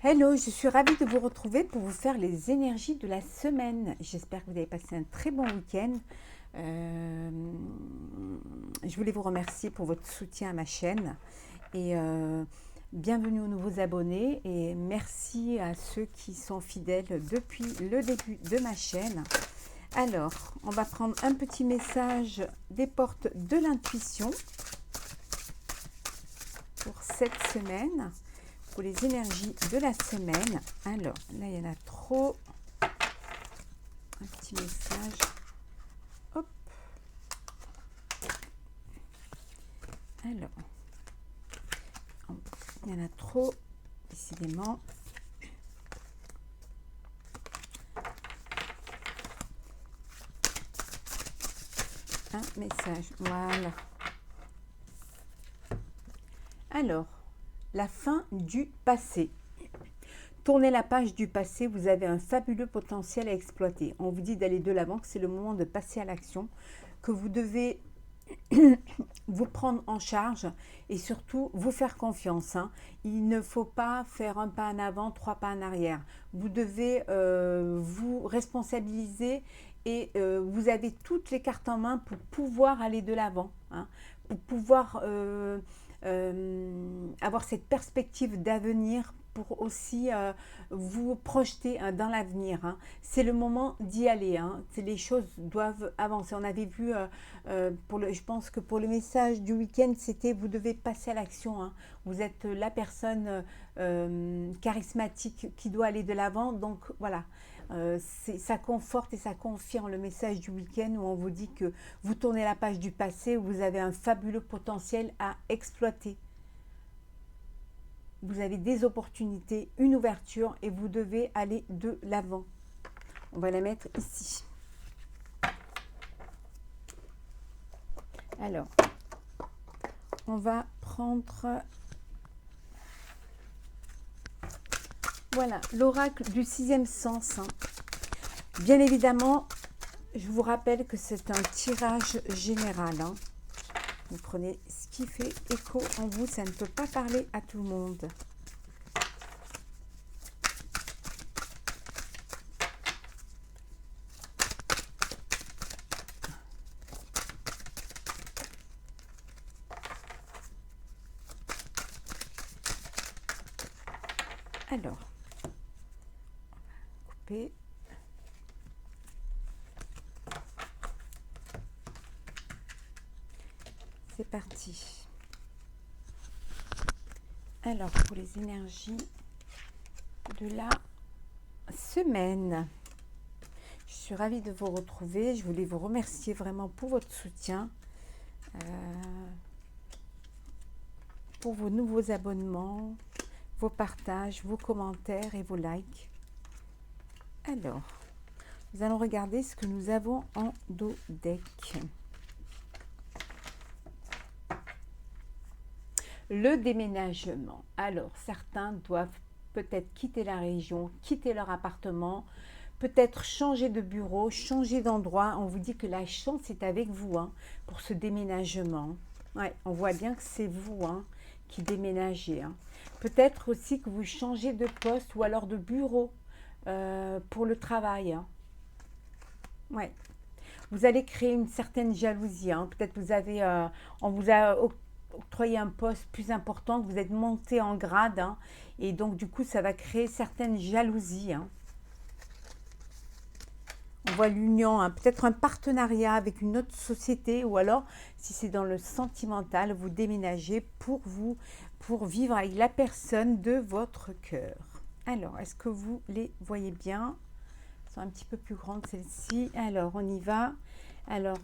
Hello, je suis ravie de vous retrouver pour vous faire les énergies de la semaine. J'espère que vous avez passé un très bon week-end. Euh, je voulais vous remercier pour votre soutien à ma chaîne et bienvenue aux nouveaux abonnés et merci à ceux qui sont fidèles depuis le début de ma chaîne. Alors, on va prendre un petit message des portes de l'intuition pour cette semaine. Pour les énergies de la semaine. Alors, là, il y en a trop. Un petit message. Hop. Alors, il y en a trop, décidément. Un message. Voilà. Alors, la fin du passé. Tournez la page du passé, vous avez un fabuleux potentiel à exploiter. On vous dit d'aller de l'avant, que c'est le moment de passer à l'action, que vous devez vous prendre en charge et surtout vous faire confiance. Il ne faut pas faire un pas en avant, trois pas en arrière. Vous devez vous responsabiliser et vous avez toutes les cartes en main pour pouvoir aller de l'avant, pour pouvoir avoir cette perspective d'avenir, pour aussi vous projeter dans l'avenir. C'est le moment d'y aller. Les choses doivent avancer. On avait vu, je pense que pour le message du week-end, c'était vous devez passer à l'action. Vous êtes la personne charismatique qui doit aller de l'avant. Donc voilà, ça conforte et ça confirme le message du week-end où on vous dit que vous tournez la page du passé, où vous avez un fabuleux potentiel à exploiter. Vous avez des opportunités, une ouverture et vous devez aller de l'avant. On va la mettre ici. Alors, on va prendre, voilà, l'oracle du sixième sens. Bien évidemment, je vous rappelle que c'est un tirage général. Vous prenez ce qui fait écho en vous, ça ne peut pas parler à tout le monde. Alors, on va couper. C'est parti. Alors, pour les énergies de la semaine, je suis ravie de vous retrouver. Je voulais vous remercier vraiment pour votre soutien, pour vos nouveaux abonnements, vos partages, vos commentaires et vos likes. Alors, nous allons regarder ce que nous avons en dos deck. Le déménagement. Alors, certains doivent peut-être quitter la région, quitter leur appartement, peut-être changer de bureau, changer d'endroit. On vous dit que la chance est avec vous pour ce déménagement. Ouais, on voit bien que c'est vous qui déménagez. Peut-être aussi que vous changez de poste ou alors de bureau pour le travail. Ouais. Vous allez créer une certaine jalousie. Peut-être vous avez, on vous a octroyer un poste plus important, que vous êtes monté en grade et donc du coup ça va créer certaines jalousies. On voit l'union, peut-être un partenariat avec une autre société ou alors si c'est dans le sentimental, vous déménagez pour vivre avec la personne de votre cœur. Alors, est-ce que vous les voyez bien? Elles sont un petit peu plus grandes celles-ci. Alors, on y va. Alors,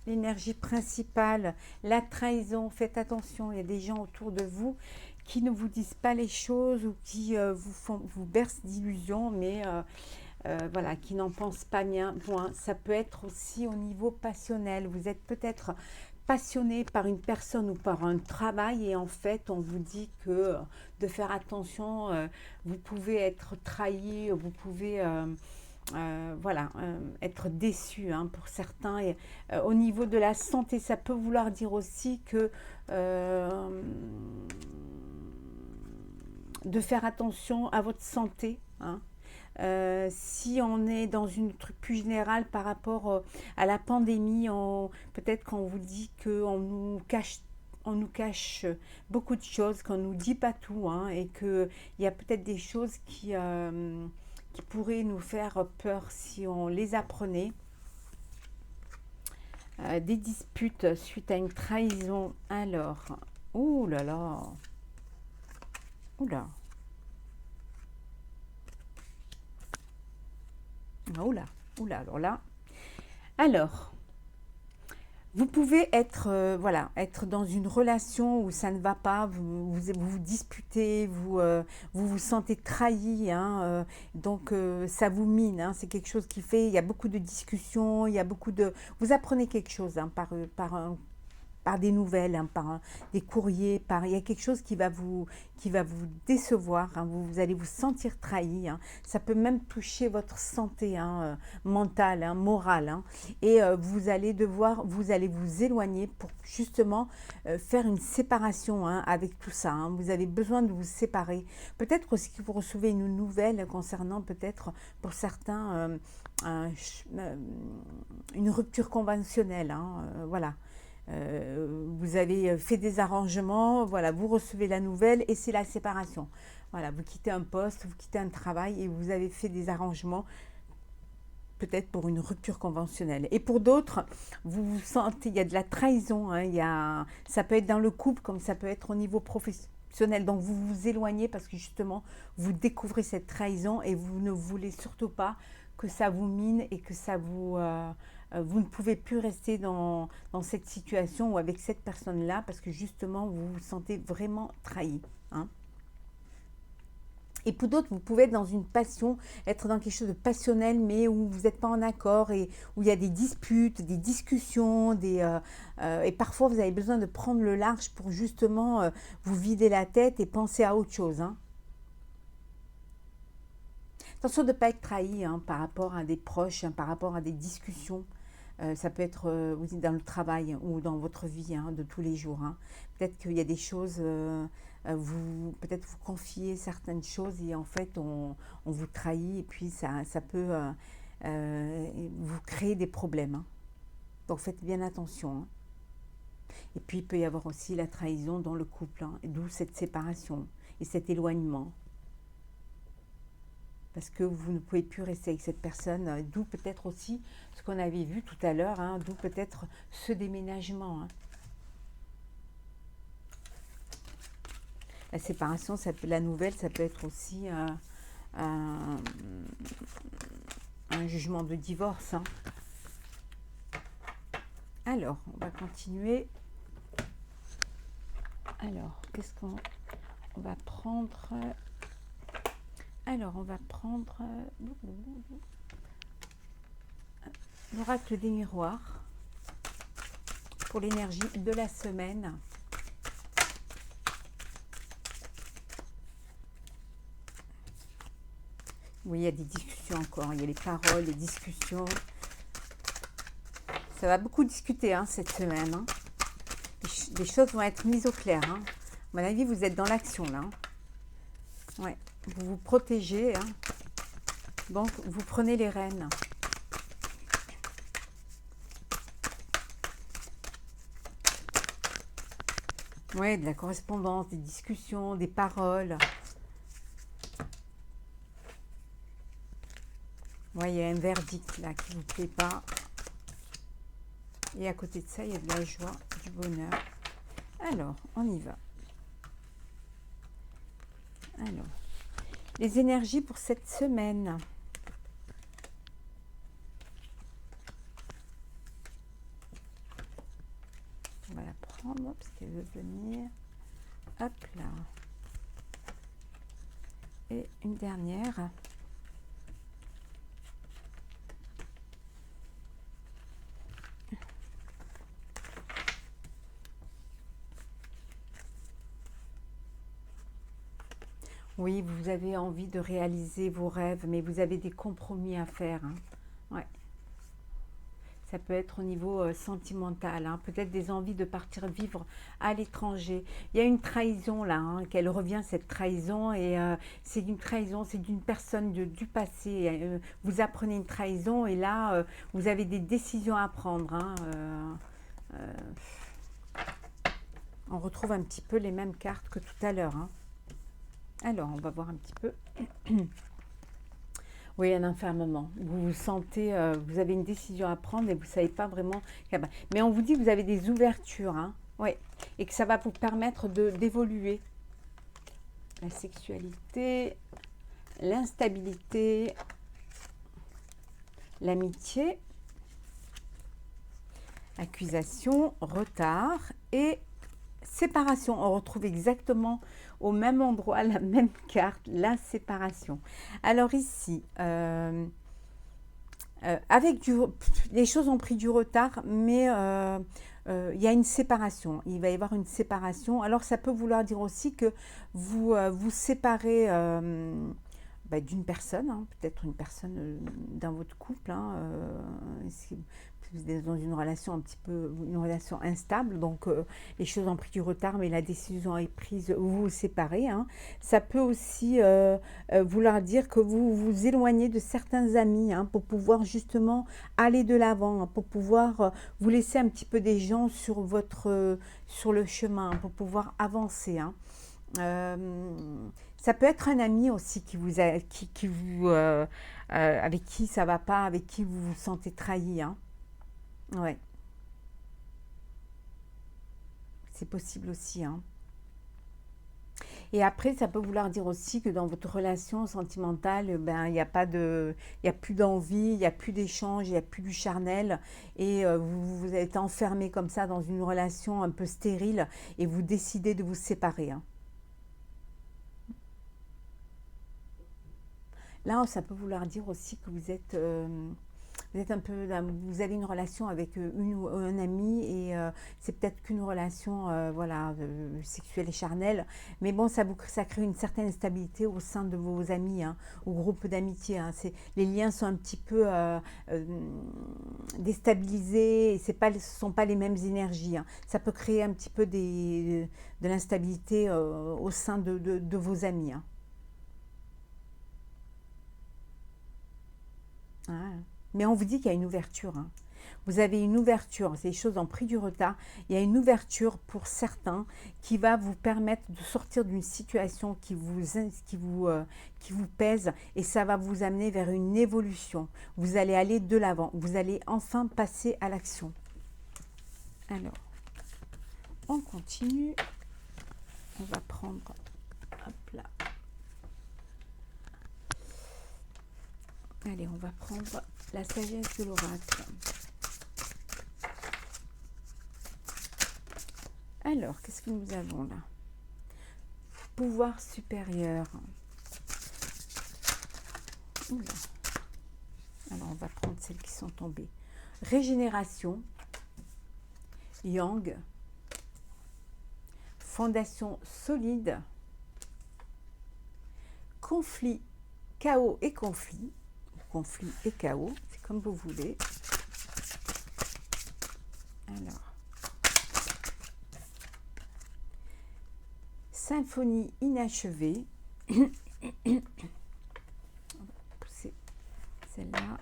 l'énergie principale, la trahison, faites attention, il y a des gens autour de vous qui ne vous disent pas les choses ou qui vous bercent d'illusions, mais voilà, qui n'en pensent pas bien. Bon, ça peut être aussi au niveau passionnel, vous êtes peut-être passionné par une personne ou par un travail et en fait on vous dit que de faire attention, vous pouvez être trahi, vous pouvez voilà, être déçu pour certains. Et, au niveau de la santé, ça peut vouloir dire aussi que de faire attention à votre santé, hein. Si on est dans une truc plus général par rapport à la pandémie, peut-être qu'on vous dit on nous cache beaucoup de choses, qu'on nous dit pas tout, hein, et qu'il y a peut-être des choses qui pourraient nous faire peur si on les apprenait. Des disputes suite à une trahison. Alors, ouh là là, oula, oula, oula, alors là. Alors, vous pouvez être, voilà, être dans une relation où ça ne va pas, vous disputez, vous vous sentez trahi, hein, donc ça vous mine, hein, c'est quelque chose qui fait, il y a beaucoup de discussions, il y a beaucoup de, vous apprenez quelque chose, hein, par des nouvelles, hein, des courriers, il y a quelque chose qui va vous décevoir, hein, vous allez vous sentir trahi, hein. Ça peut même toucher votre santé, hein, mentale, hein, morale, hein. Et vous allez vous éloigner pour justement faire une séparation, hein, avec tout ça, hein. Vous avez besoin de vous séparer. Peut-être aussi que vous recevez une nouvelle concernant peut-être pour certains une rupture conventionnelle, hein, voilà. Vous avez fait des arrangements, voilà, vous recevez la nouvelle et c'est la séparation. Voilà, vous quittez un poste, vous quittez un travail et vous avez fait des arrangements peut-être pour une rupture conventionnelle. Et pour d'autres, vous vous sentez, il y a de la trahison, hein, ça peut être dans le couple comme ça peut être au niveau professionnel. Donc vous vous éloignez parce que justement, vous découvrez cette trahison et vous ne voulez surtout pas que ça vous mine et que vous ne pouvez plus rester dans cette situation ou avec cette personne-là parce que justement, vous vous sentez vraiment trahi, hein. Et pour d'autres, vous pouvez être dans une passion, être dans quelque chose de passionnel, mais où vous n'êtes pas en accord et où il y a des disputes, des discussions, et parfois vous avez besoin de prendre le large pour justement vous vider la tête et penser à autre chose, hein. Attention de ne pas être trahi, hein, par rapport à des proches, hein, par rapport à des discussions. Ça peut être aussi dans le travail ou dans votre vie, hein, de tous les jours, hein. Peut-être qu'il y a des choses, peut-être vous confiez certaines choses et en fait on vous trahit et puis ça peut vous créer des problèmes, hein. Donc faites bien attention, hein. Et puis il peut y avoir aussi la trahison dans le couple, hein, d'où cette séparation et cet éloignement. Parce que vous ne pouvez plus rester avec cette personne, d'où peut-être aussi ce qu'on avait vu tout à l'heure, hein, d'où peut-être ce déménagement, hein. La séparation, la nouvelle, ça peut être aussi un jugement de divorce, hein. Alors, on va continuer. Alors, qu'est-ce qu'on va prendre? Alors, on va prendre l'oracle des miroirs pour l'énergie de la semaine. Oui, il y a des discussions encore, il y a les paroles, les discussions. Ça va beaucoup discuter, hein, cette semaine, hein. Les choses vont être mises au clair, hein. À mon avis, vous êtes dans l'action là, hein. Ouais. Vous vous protégez, hein. Donc vous prenez les rênes. Ouais, de la correspondance, des discussions, des paroles. Ouais, il y a un verdict là qui ne vous plaît pas. Et à côté de ça, il y a de la joie, du bonheur. Alors, on y va. Alors, les énergies pour cette semaine. On va la prendre parce qu'elle veut venir. Hop là. Et une dernière. Oui, vous avez envie de réaliser vos rêves, mais vous avez des compromis à faire, hein. Ouais. Ça peut être au niveau sentimental, hein, peut-être des envies de partir vivre à l'étranger. Il y a une trahison là, hein, qu'elle revient cette trahison et c'est une trahison, c'est d'une personne du passé. Vous apprenez une trahison et là, vous avez des décisions à prendre. Hein, euh, on retrouve un petit peu les mêmes cartes que tout à l'heure. Hein. Alors, on va voir un petit peu. Oui, un enfermement. Vous vous sentez, vous avez une décision à prendre et vous ne savez pas vraiment. Mais on vous dit que vous avez des ouvertures, hein, oui, et que ça va vous permettre d'évoluer. La sexualité, l'instabilité, l'amitié, accusation, retard et séparation. On retrouve exactement au même endroit la même carte, la séparation. Alors ici, les choses ont pris du retard, mais il y a une séparation. Il va y avoir une séparation. Alors ça peut vouloir dire aussi que vous vous séparez d'une personne, hein, peut-être une personne dans votre couple. Hein, vous êtes dans une relation un petit peu, une relation instable, donc les choses ont pris du retard, mais la décision est prise, vous vous séparez. Hein. Ça peut aussi vouloir dire que vous vous éloignez de certains amis, hein, pour pouvoir justement aller de l'avant, hein, pour pouvoir vous laisser un petit peu des gens sur sur le chemin, pour pouvoir avancer. Hein. Ça peut être un ami aussi avec qui ça va pas, avec qui vous vous sentez trahi. Hein. Ouais, c'est possible aussi. Hein. Et après, ça peut vouloir dire aussi que dans votre relation sentimentale, ben, il n'y a pas il y a plus d'envie, il n'y a plus d'échange, il n'y a plus du charnel. Et vous êtes enfermé comme ça dans une relation un peu stérile et vous décidez de vous séparer. Hein. Là, ça peut vouloir dire aussi que vous êtes un peu, vous avez une relation avec une ou un ami et c'est peut-être qu'une relation voilà, sexuelle et charnelle, mais bon, ça crée une certaine instabilité au sein de vos amis, hein, au groupe d'amitié. Hein. Les liens sont un petit peu déstabilisés et ce ne sont pas les mêmes énergies. Hein. Ça peut créer un petit peu de l'instabilité au sein de vos amis. Hein. Ah. Mais on vous dit qu'il y a une ouverture. Hein. Vous avez une ouverture, ces choses ont pris du retard. Il y a une ouverture pour certains qui va vous permettre de sortir d'une situation qui vous pèse et ça va vous amener vers une évolution. Vous allez aller de l'avant, vous allez enfin passer à l'action. Alors, on continue. On va prendre, hop là. Allez, on va prendre la sagesse de l'oracle. Alors, qu'est-ce que nous avons là? Pouvoir supérieur. Oula. Alors, on va prendre celles qui sont tombées. Régénération. Yang. Fondation solide. Conflit. Chaos et conflit. Conflit et chaos, c'est comme vous voulez. Alors, symphonie inachevée. On va pousser celle-là.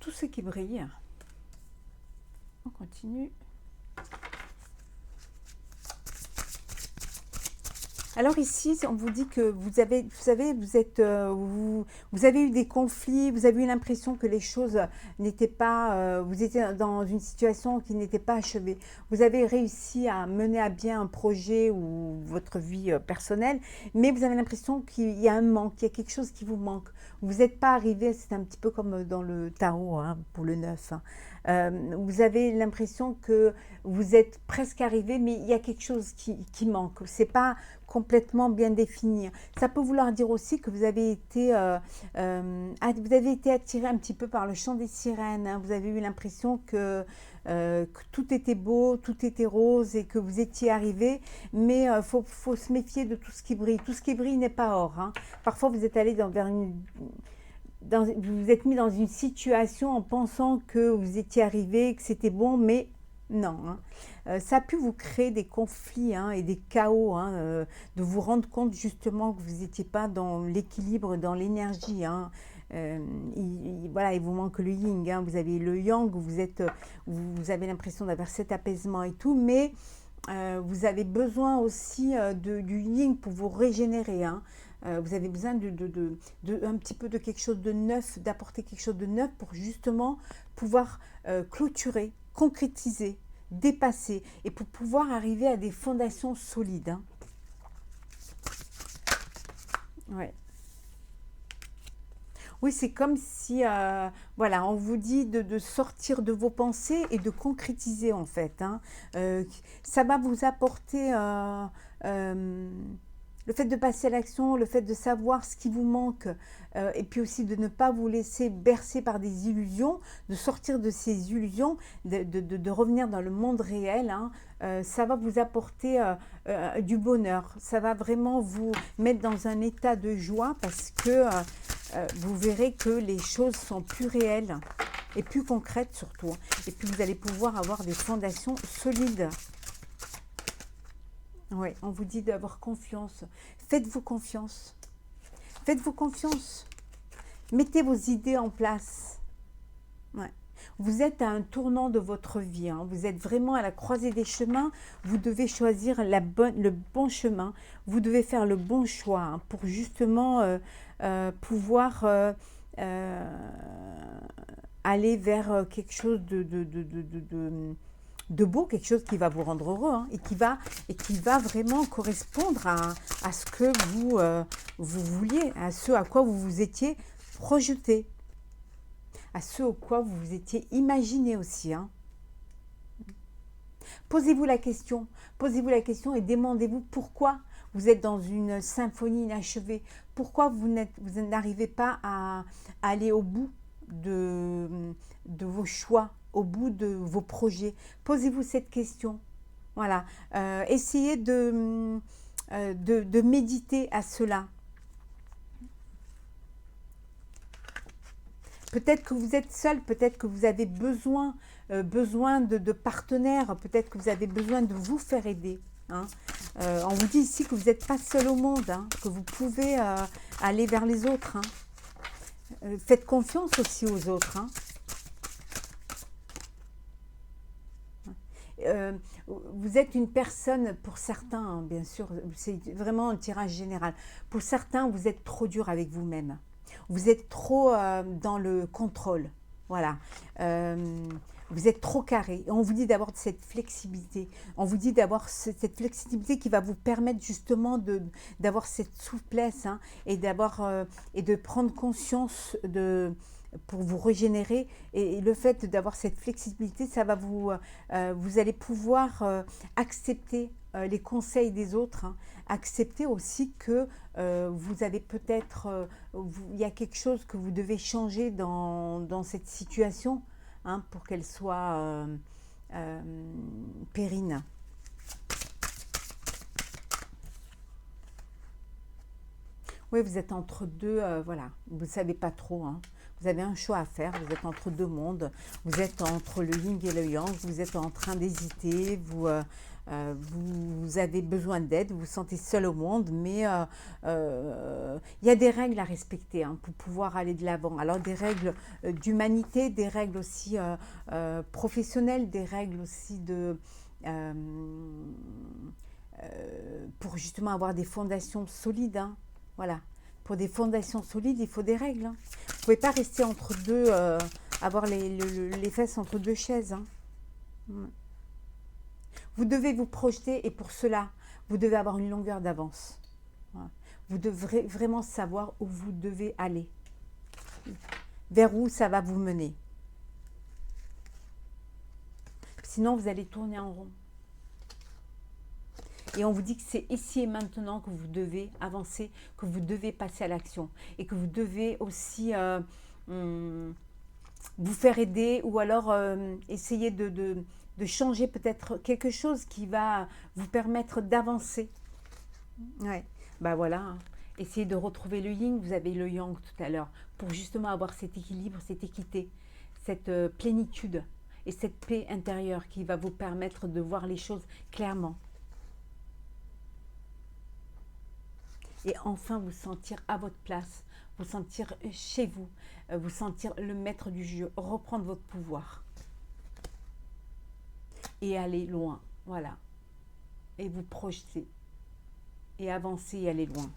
Tout ce qui brille. On continue. Alors ici, on vous dit que vous avez eu des conflits, vous avez eu l'impression que les choses n'étaient pas, vous étiez dans une situation qui n'était pas achevée. Vous avez réussi à mener à bien un projet ou votre vie personnelle, mais vous avez l'impression qu'il y a un manque, il y a quelque chose qui vous manque. Vous n'êtes pas arrivé, c'est un petit peu comme dans le tarot, hein, pour le 9. Hein. Vous avez l'impression que vous êtes presque arrivé, mais il y a quelque chose qui manque. C'est pas complètement bien défini. Ça peut vouloir dire aussi que vous avez été attiré un petit peu par le chant des sirènes. Hein. Vous avez eu l'impression que que tout était beau, tout était rose et que vous étiez arrivé, mais faut se méfier de tout ce qui brille. Tout ce qui brille n'est pas or, hein. Parfois, vous êtes allé vers vous vous êtes mis dans une situation en pensant que vous étiez arrivé, que c'était bon, mais non, hein. Ça a pu vous créer des conflits, hein, et des chaos, hein, de vous rendre compte justement que vous n'étiez pas dans l'équilibre, dans l'énergie, hein. Voilà, il vous manque le yin, hein, vous avez le yang, vous avez l'impression d'avoir cet apaisement et tout, mais vous avez besoin aussi du yin pour vous régénérer, hein. Vous avez besoin un petit peu de quelque chose de neuf, d'apporter quelque chose de neuf pour justement pouvoir clôturer, concrétiser, dépasser et pour pouvoir arriver à des fondations solides, hein. Ouais. Oui, c'est comme si, voilà, on vous dit de sortir de vos pensées et de concrétiser en fait, hein. Euh, Ça va vous apporter euh, le fait de passer à l'action, le fait de savoir ce qui vous manque, et puis aussi de ne pas vous laisser bercer par des illusions, de sortir de ces illusions, de revenir dans le monde réel, hein. Ça va vous apporter du bonheur, ça va vraiment vous mettre dans un état de joie parce que vous verrez que les choses sont plus réelles et plus concrètes surtout, hein. Et puis vous allez pouvoir avoir des fondations solides. Oui, on vous dit d'avoir confiance. Faites-vous confiance. Faites-vous confiance. Mettez vos idées en place. Ouais. Vous êtes à un tournant de votre vie, hein. Vous êtes vraiment à la croisée des chemins. Vous devez choisir le bon chemin. Vous devez faire le bon choix, hein, pour justement pouvoir aller vers quelque chose de beau, quelque chose qui va vous rendre heureux, hein, et qui va vraiment correspondre à ce que vous vouliez, à ce à quoi vous vous étiez projeté, à ce à quoi vous vous étiez imaginé aussi, hein. Posez-vous la question et demandez-vous pourquoi vous êtes dans une symphonie inachevée, pourquoi vous n'arrivez pas à aller au bout de vos choix, au bout de vos projets. Posez-vous cette question. Voilà. Essayez de méditer à cela. Peut-être que vous êtes seul, peut-être que vous avez besoin de partenaires, peut-être que vous avez besoin de vous faire aider, hein. On vous dit ici que vous n'êtes pas seul au monde, hein, que vous pouvez aller vers les autres, hein. Faites confiance aussi aux autres, hein. Vous êtes une personne, pour certains, hein, bien sûr, c'est vraiment un tirage général. Pour certains, vous êtes trop dur avec vous-même. Vous êtes trop dans le contrôle. Voilà. Vous êtes trop carré. Et on vous dit d'avoir cette flexibilité. On vous dit d'avoir cette flexibilité qui va vous permettre justement d'avoir cette souplesse, hein, et et de prendre conscience pour vous régénérer. Et le fait d'avoir cette flexibilité, ça va vous allez pouvoir accepter les conseils des autres, hein. Accepter aussi que vous avez peut-être, il y a quelque chose que vous devez changer dans cette situation, hein, pour qu'elle soit pérenne. Oui, vous êtes entre deux, voilà, vous ne savez pas trop, hein. Vous avez un choix à faire, vous êtes entre deux mondes, vous êtes entre le yin et le yang, vous êtes en train d'hésiter, vous avez besoin d'aide, vous vous sentez seul au monde, mais il y a des règles à respecter, hein, pour pouvoir aller de l'avant. Alors des règles d'humanité, des règles aussi professionnelles, des règles aussi pour justement avoir des fondations solides, hein. Voilà. Pour des fondations solides, il faut des règles, hein. Vous ne pouvez pas rester entre deux, avoir les fesses entre deux chaises, hein. Vous devez vous projeter et pour cela, vous devez avoir une longueur d'avance. Voilà. Vous devrez vraiment savoir où vous devez aller, vers où ça va vous mener. Sinon, vous allez tourner en rond. Et on vous dit que c'est ici et maintenant que vous devez avancer, que vous devez passer à l'action et que vous devez aussi vous faire aider, ou alors essayer de changer peut-être quelque chose qui va vous permettre d'avancer. Ouais, bah voilà, hein. Essayez de retrouver le yin, vous avez le yang tout à l'heure, pour justement avoir cet équilibre, cette équité, cette plénitude et cette paix intérieure qui va vous permettre de voir les choses clairement. Et enfin vous sentir à votre place, vous sentir chez vous, vous sentir le maître du jeu, reprendre votre pouvoir et aller loin, voilà, et vous projeter et avancer et aller loin.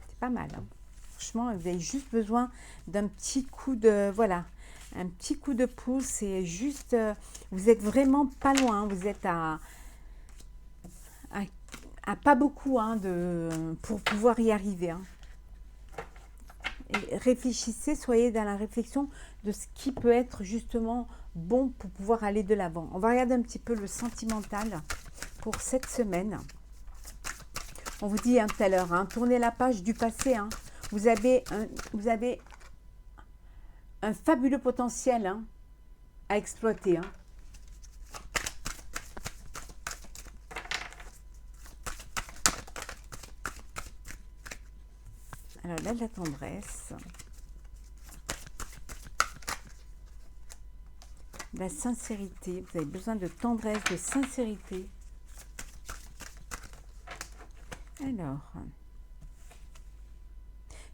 C'est pas mal, hein. Franchement, vous avez juste besoin d'un petit coup de, voilà, un petit coup de pouce, et juste, vous êtes vraiment pas loin, vous êtes à pas beaucoup, hein, pour pouvoir y arriver, hein. Et réfléchissez, soyez dans la réflexion de ce qui peut être justement bon pour pouvoir aller de l'avant. On va regarder un petit peu le sentimental pour cette semaine. On vous dit, hein, tout à l'heure, hein, tournez la page du passé, hein. Vous avez un fabuleux potentiel, hein, à exploiter, hein. Alors là, de la tendresse, de la sincérité. Vous avez besoin de tendresse, de sincérité. Alors,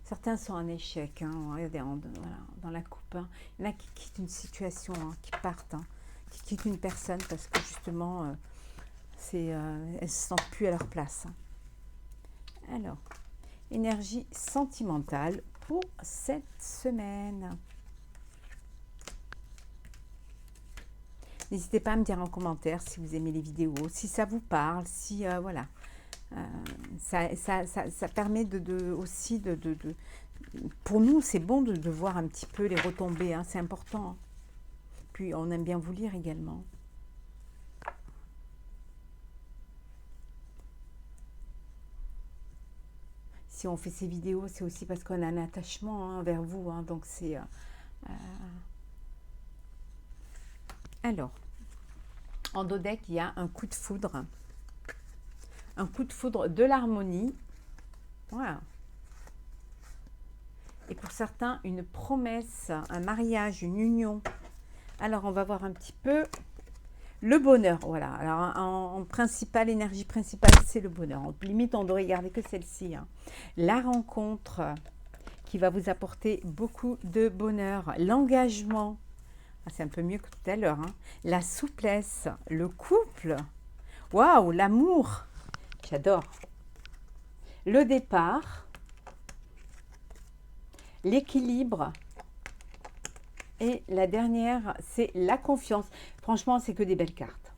certains sont en échec, hein. Regardez, voilà, dans la coupe, hein. Il y en a qui quittent une situation, hein, qui partent, hein, qui quittent une personne parce que justement, elles ne se sentent plus à leur place, hein. Alors, énergie sentimentale pour cette semaine. N'hésitez pas à me dire en commentaire si vous aimez les vidéos, si ça vous parle, si voilà. Ça permet aussi pour nous, c'est bon de voir un petit peu les retombées, hein, c'est important, hein. Puis on aime bien vous lire également. Si on fait ces vidéos, c'est aussi parce qu'on a un attachement, hein, vers vous, hein, donc c'est... Alors, en dos deck, il y a un coup de foudre. Un coup de foudre de l'harmonie. Voilà. Et pour certains, une promesse, un mariage, une union. Alors, on va voir un petit peu le bonheur. Voilà. Alors, en principal, l'énergie principale, c'est le bonheur. Limite, on devrait garder que celle-ci, hein. La rencontre qui va vous apporter beaucoup de bonheur. L'engagement. Ah, c'est un peu mieux que tout à l'heure, hein. La souplesse. Le couple. Waouh, l'amour. J'adore. Le départ. L'équilibre. Et la dernière, c'est la confiance. Franchement, c'est que des belles cartes.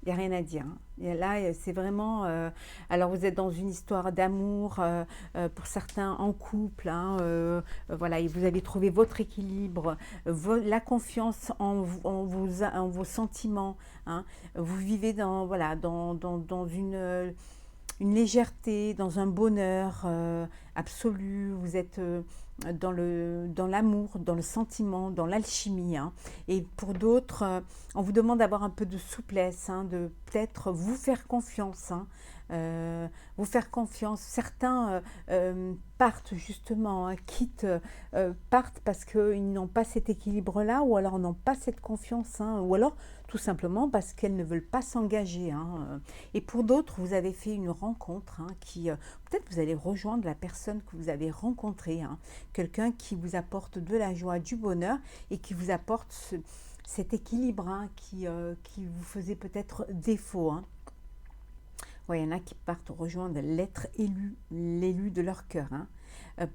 Il n'y a rien à dire, hein. Et là, c'est vraiment... alors, vous êtes dans une histoire d'amour, pour certains en couple, hein, voilà, et vous avez trouvé votre équilibre, la confiance en vos sentiments, hein. Vous vivez dans, voilà, dans une légèreté, dans un bonheur absolu. Vous êtes dans l'amour, dans le sentiment, dans l'alchimie, hein. Et pour d'autres, on vous demande d'avoir un peu de souplesse, hein, de peut-être vous faire confiance, hein, vous faire confiance. Certains partent justement, hein, quittent, partent parce qu'ils n'ont pas cet équilibre-là, ou alors n'ont pas cette confiance, hein, ou alors tout simplement parce qu'elles ne veulent pas s'engager, hein. Et pour d'autres, vous avez fait une rencontre, hein, qui peut-être vous allez rejoindre la personne que vous avez rencontrée, hein, quelqu'un qui vous apporte de la joie, du bonheur, et qui vous apporte cet équilibre, hein, qui vous faisait peut-être défaut, hein. Ouais, il y en a qui partent rejoindre l'être élu, l'élu de leur cœur, hein.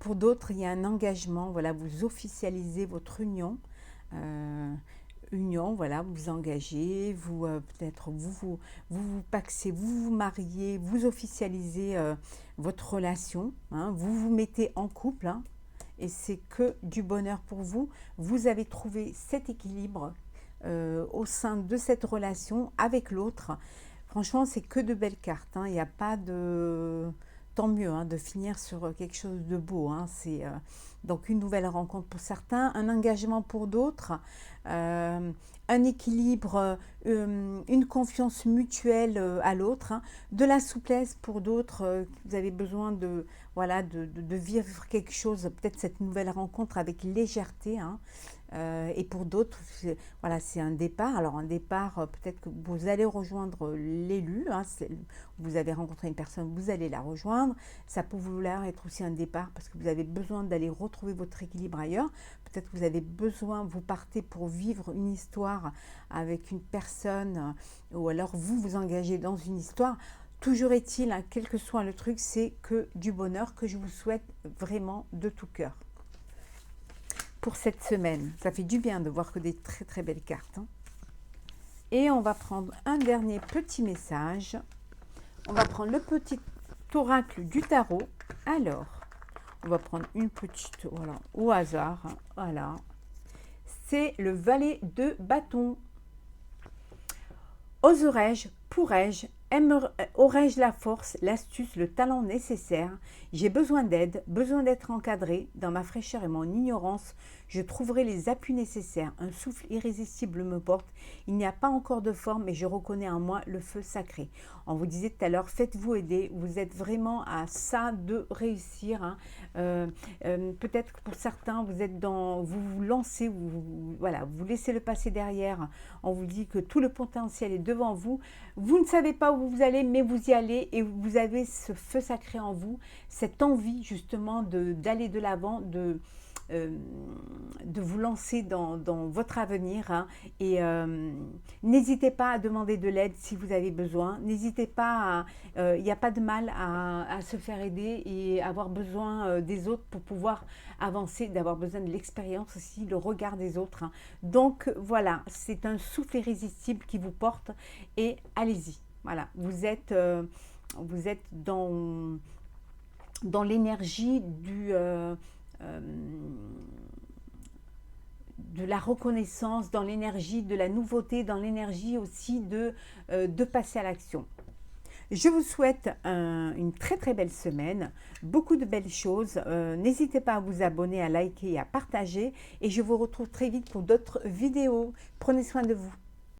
Pour d'autres, il y a un engagement, voilà, vous officialisez votre union, voilà, vous vous engagez, vous peut-être vous pacsez, vous mariez, vous officialisez votre relation, hein, vous vous mettez en couple, hein, et c'est que du bonheur pour vous. Vous avez trouvé cet équilibre au sein de cette relation avec l'autre. Franchement, c'est que de belles cartes, hein. Il n'y a pas de tant mieux hein, de finir sur quelque chose de beau. Hein. C'est donc une nouvelle rencontre pour certains, un engagement pour d'autres, un équilibre, une confiance mutuelle à l'autre, hein, de la souplesse pour d'autres. Vous avez besoin de, voilà, de vivre quelque chose, peut-être cette nouvelle rencontre avec légèreté. Hein. Et pour d'autres, voilà, c'est un départ. Alors un départ, peut-être que vous allez rejoindre l'élu. Hein, vous avez rencontré une personne, vous allez la rejoindre. Ça peut vouloir être aussi un départ parce que vous avez besoin d'aller retrouver votre équilibre ailleurs. Peut-être que vous avez besoin, vous partez pour vivre une histoire avec une personne ou alors vous engagez dans une histoire. Toujours est-il, hein, quel que soit le truc, c'est que du bonheur que je vous souhaite vraiment de tout cœur. Pour cette semaine, ça fait du bien de voir que des très très belles cartes. Hein. Et on va prendre un dernier petit message. On va prendre le petit oracle du tarot. Alors, on va prendre une petite, voilà, au hasard. Hein, voilà. C'est le valet de bâton. Oserais-je, pourrais-je, aurais-je la force, l'astuce, le talent nécessaire? J'ai besoin d'aide, besoin d'être encadré. Dans ma fraîcheur et mon ignorance, je trouverai les appuis nécessaires. Un souffle irrésistible me porte. Il n'y a pas encore de forme, mais je reconnais en moi le feu sacré. On vous disait tout à l'heure, faites-vous aider. Vous êtes vraiment à ça de réussir. Hein. Peut-être que pour certains, vous êtes dans, vous vous lancez, voilà, vous laissez le passé derrière. On vous dit que tout le potentiel est devant vous. Vous ne savez pas où vous allez, mais vous y allez et vous avez ce feu sacré en vous, cette envie justement d'aller de l'avant, de vous lancer dans votre avenir. Hein, et n'hésitez pas à demander de l'aide si vous avez besoin. N'hésitez pas, il n'y a pas de mal à se faire aider et avoir besoin des autres pour pouvoir avancer, d'avoir besoin de l'expérience aussi, le regard des autres. Hein. Donc voilà, c'est un souffle irrésistible qui vous porte et allez-y. Voilà, vous êtes dans l'énergie de la reconnaissance, dans l'énergie de la nouveauté, dans l'énergie aussi de passer à l'action. Je vous souhaite une très très belle semaine, beaucoup de belles choses. N'hésitez pas à vous abonner, à liker et à partager. Et je vous retrouve très vite pour d'autres vidéos. Prenez soin de vous.